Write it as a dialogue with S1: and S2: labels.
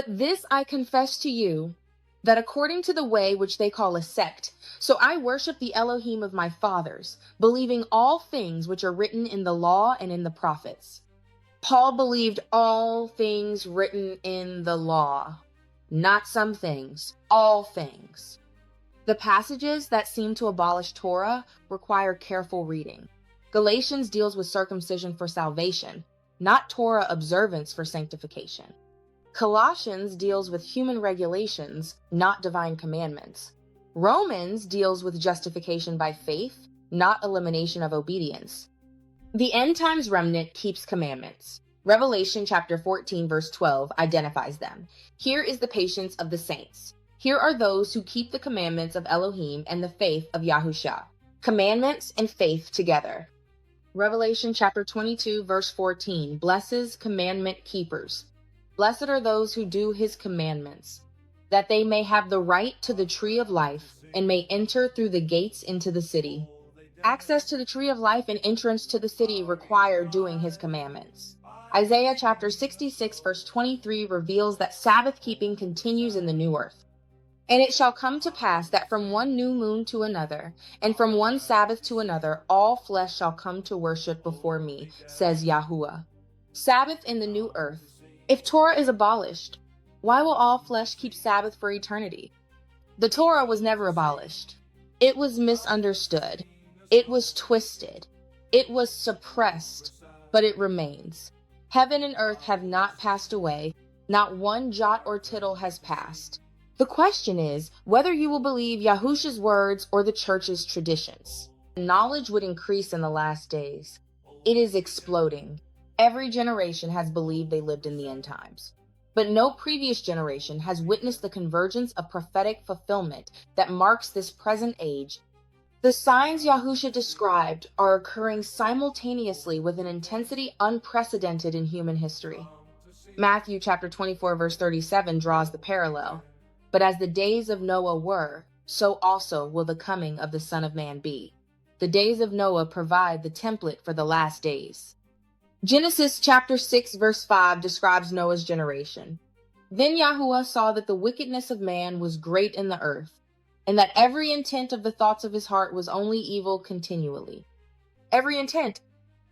S1: But this I confess to you, that according to the way which they call a sect, so I worship the Elohim of my fathers, believing all things which are written in the law and in the prophets. Paul believed all things written in the law, not some things, all things. The passages that seem to abolish Torah require careful reading. Galatians deals with circumcision for salvation, not Torah observance for sanctification. Colossians deals with human regulations, not divine commandments. Romans deals with justification by faith, not elimination of obedience. The end times remnant keeps commandments. Revelation chapter 14 verse 12 identifies them. Here is the patience of the saints. Here are those who keep the commandments of Elohim and the faith of Yahushua. Commandments and faith together. Revelation chapter 22 verse 14 blesses commandment keepers. Blessed are those who do his commandments, that they may have the right to the tree of life and may enter through the gates into the city. Access to the tree of life and entrance to the city require doing his commandments. Isaiah chapter 66 verse 23 reveals that Sabbath keeping continues in the new earth. And it shall come to pass that from one new moon to another, and from one Sabbath to another, all flesh shall come to worship before me, says Yahuwah. Sabbath in the new earth. If Torah is abolished, why will all flesh keep Sabbath for eternity? The Torah was never abolished. It was misunderstood. It was twisted. It was suppressed, but it remains. Heaven and earth have not passed away. Not one jot or tittle has passed. The question is whether you will believe Yahushua's words or the church's traditions. Knowledge would increase in the last days. It is exploding. Every generation has believed they lived in the end times. But no previous generation has witnessed the convergence of prophetic fulfillment that marks this present age. The signs Yahushua described are occurring simultaneously with an intensity unprecedented in human history. Matthew chapter 24 verse 37 draws the parallel. But as the days of Noah were, so also will the coming of the Son of Man be. The days of Noah provide the template for the last days. Genesis chapter 6 verse 5 describes Noah's generation. Then Yahuwah saw that the wickedness of man was great in the earth, and that every intent of the thoughts of his heart was only evil continually. Every intent